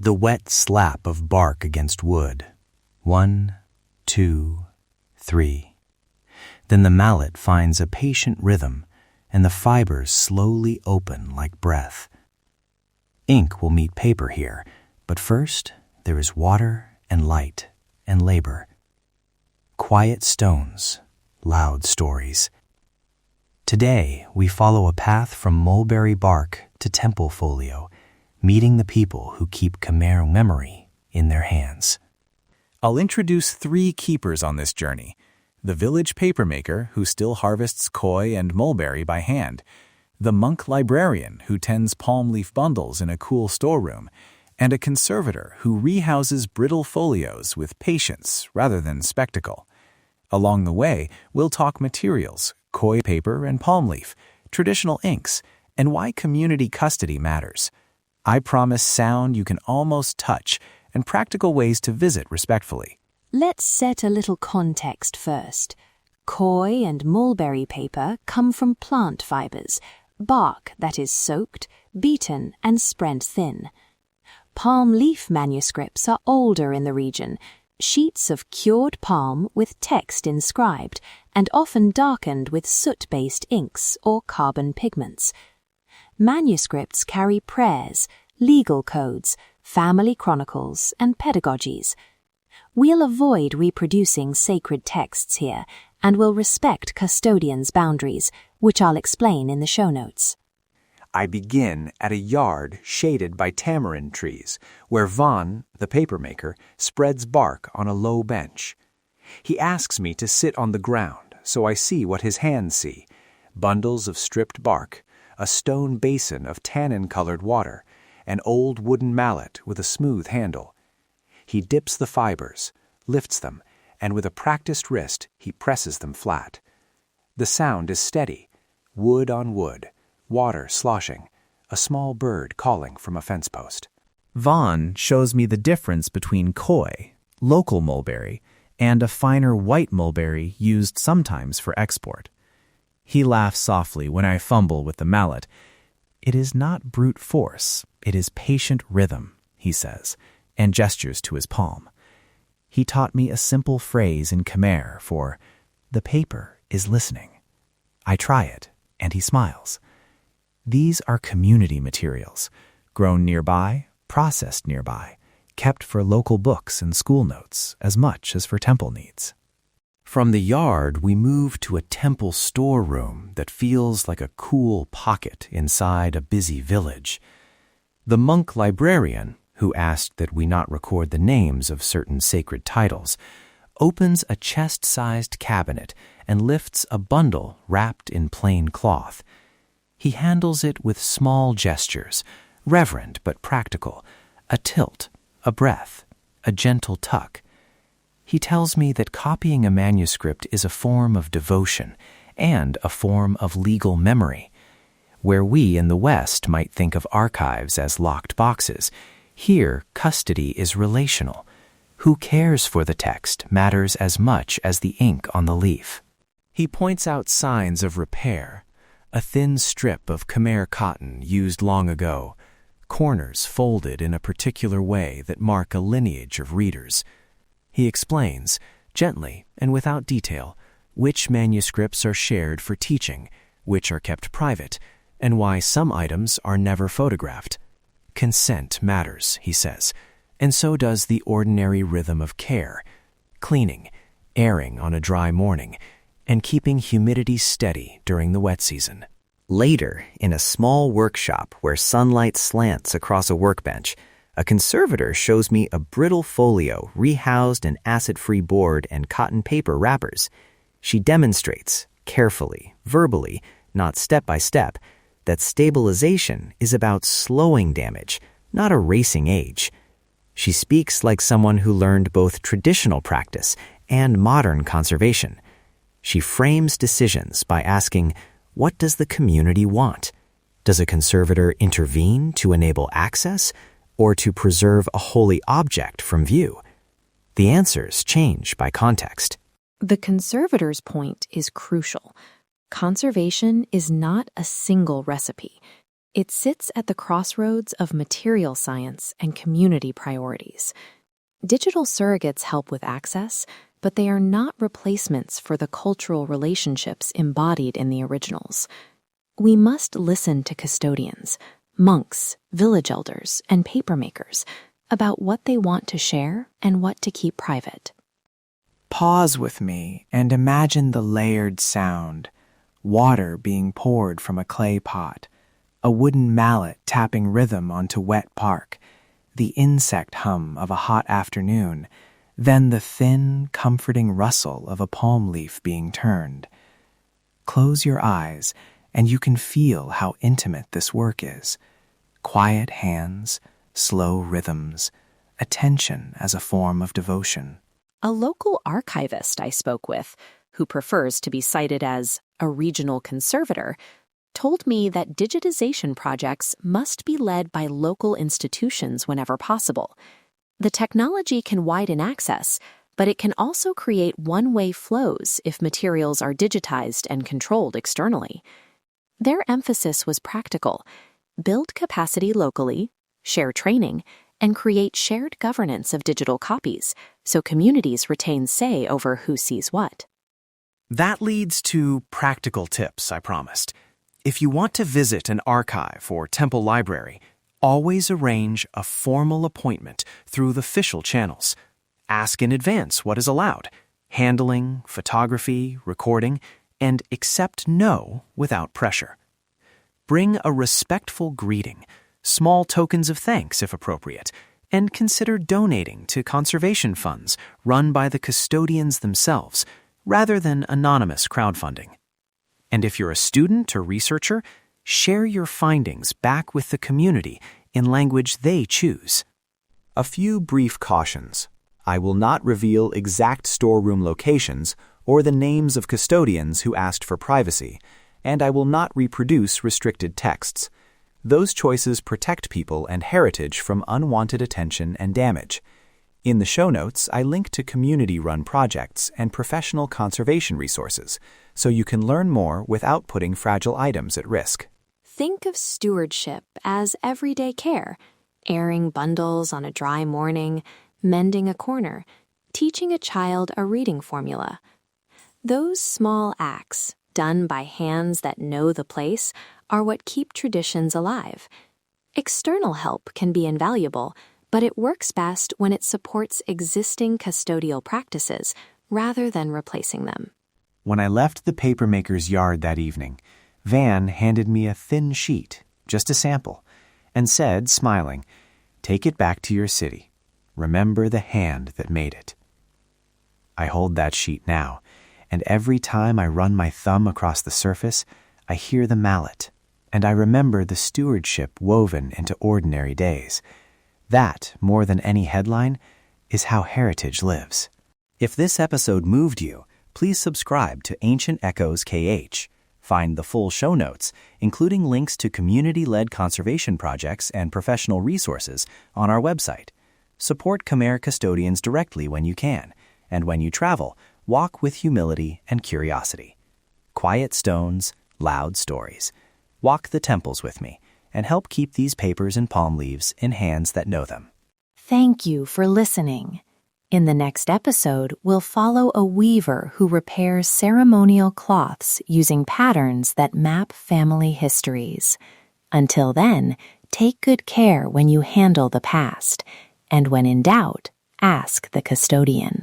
The wet slap of bark against wood. 1, 2, 3. Then the mallet finds a patient rhythm, and the fibers slowly open like breath. Ink will meet paper here, but first there is water and light and labor. Quiet stones, loud stories. Today we follow a path from mulberry bark to temple folio, meeting the people who keep Khmer memory in their hands. I'll introduce 3 keepers on this journey: the village papermaker who still harvests koi and mulberry by hand, the monk librarian who tends palm leaf bundles in a cool storeroom, and a conservator who rehouses brittle folios with patience rather than spectacle. Along the way, we'll talk materials, koi paper and palm leaf, traditional inks, and why community custody matters. I promise sound you can almost touch and practical ways to visit respectfully. Let's set a little context first. Koi and mulberry paper come from plant fibers, bark that is soaked, beaten, and spread thin. Palm leaf manuscripts are older in the region, sheets of cured palm with text inscribed and often darkened with soot-based inks or carbon pigments. Manuscripts carry prayers, legal codes, family chronicles, and pedagogies. We'll avoid reproducing sacred texts here and will respect custodians' boundaries, which I'll explain in the show notes. I begin at a yard shaded by tamarind trees, where Von, the papermaker, spreads bark on a low bench. He asks me to sit on the ground so I see what his hands see: bundles of stripped bark, a stone basin of tannin-colored water, an old wooden mallet with a smooth handle. He dips the fibers, lifts them, and with a practiced wrist he presses them flat. The sound is steady, wood on wood, water sloshing, a small bird calling from a fence post. Vaughn shows me the difference between koi, local mulberry, and a finer white mulberry used sometimes for export. He laughs softly when I fumble with the mallet. "It is not brute force, it is patient rhythm," he says, and gestures to his palm. He taught me a simple phrase in Khmer for, "The paper is listening." I try it, and he smiles. These are community materials, grown nearby, processed nearby, kept for local books and school notes as much as for temple needs. From the yard, we move to a temple storeroom that feels like a cool pocket inside a busy village. The monk librarian, who asked that we not record the names of certain sacred titles, opens a chest-sized cabinet and lifts a bundle wrapped in plain cloth. He handles it with small gestures, reverent but practical, a tilt, a breath, a gentle tuck. He tells me that copying a manuscript is a form of devotion and a form of legal memory. Where we in the West might think of archives as locked boxes, here custody is relational. Who cares for the text matters as much as the ink on the leaf. He points out signs of repair, a thin strip of Khmer cotton used long ago, corners folded in a particular way that mark a lineage of readers. He explains, gently and without detail, which manuscripts are shared for teaching, which are kept private, and why some items are never photographed. Consent matters, he says, and so does the ordinary rhythm of care, cleaning, airing on a dry morning, and keeping humidity steady during the wet season. Later, in a small workshop where sunlight slants across a workbench, a conservator shows me a brittle folio rehoused in acid-free board and cotton paper wrappers. She demonstrates, carefully, verbally, not step by step, that stabilization is about slowing damage, not erasing age. She speaks like someone who learned both traditional practice and modern conservation. She frames decisions by asking, what does the community want? Does a conservator intervene to enable access or to preserve a holy object from view? The answers change by context. The conservator's point is crucial. Conservation is not a single recipe. It sits at the crossroads of material science and community priorities. Digital surrogates help with access, but they are not replacements for the cultural relationships embodied in the originals. We must listen to custodians, monks, village elders, and papermakers about what they want to share and what to keep private. Pause with me and imagine the layered sound: water being poured from a clay pot, a wooden mallet tapping rhythm onto wet bark, the insect hum of a hot afternoon, then the thin, comforting rustle of a palm leaf being turned. Close your eyes, and you can feel how intimate this work is. Quiet hands, slow rhythms, attention as a form of devotion. A local archivist I spoke with, who prefers to be cited as a regional conservator, told me that digitization projects must be led by local institutions whenever possible. The technology can widen access, but it can also create one-way flows if materials are digitized and controlled externally. Their emphasis was practical: build capacity locally, share training, and create shared governance of digital copies so communities retain say over who sees what. That leads to practical tips, I promised. If you want to visit an archive or temple library, always arrange a formal appointment through the official channels. Ask in advance what is allowed: handling, photography, recording, and accept no without pressure. Bring a respectful greeting, small tokens of thanks if appropriate, and consider donating to conservation funds run by the custodians themselves, rather than anonymous crowdfunding. And if you're a student or researcher, share your findings back with the community in language they choose. A few brief cautions. I will not reveal exact storeroom locations or the names of custodians who asked for privacy, and I will not reproduce restricted texts. Those choices protect people and heritage from unwanted attention and damage. In the show notes, I link to community-run projects and professional conservation resources, so you can learn more without putting fragile items at risk. Think of stewardship as everyday care: airing bundles on a dry morning, mending a corner, teaching a child a reading formula. Those small acts, done by hands that know the place, are what keep traditions alive. External help can be invaluable, but it works best when it supports existing custodial practices rather than replacing them. When I left the papermaker's yard that evening, Van handed me a thin sheet, just a sample, and said, smiling, "Take it back to your city. Remember the hand that made it." I hold that sheet now, and every time I run my thumb across the surface, I hear the mallet, and I remember the stewardship woven into ordinary days. That, more than any headline, is how heritage lives. If this episode moved you, please subscribe to Ancient Echoes KH. Find the full show notes, including links to community-led conservation projects and professional resources, on our website. Support Khmer custodians directly when you can, and when you travel, walk with humility and curiosity. Quiet stones, loud stories. Walk the temples with me, and help keep these papers and palm leaves in hands that know them. Thank you for listening. In the next episode, we'll follow a weaver who repairs ceremonial cloths using patterns that map family histories. Until then, take good care when you handle the past, and when in doubt, ask the custodian.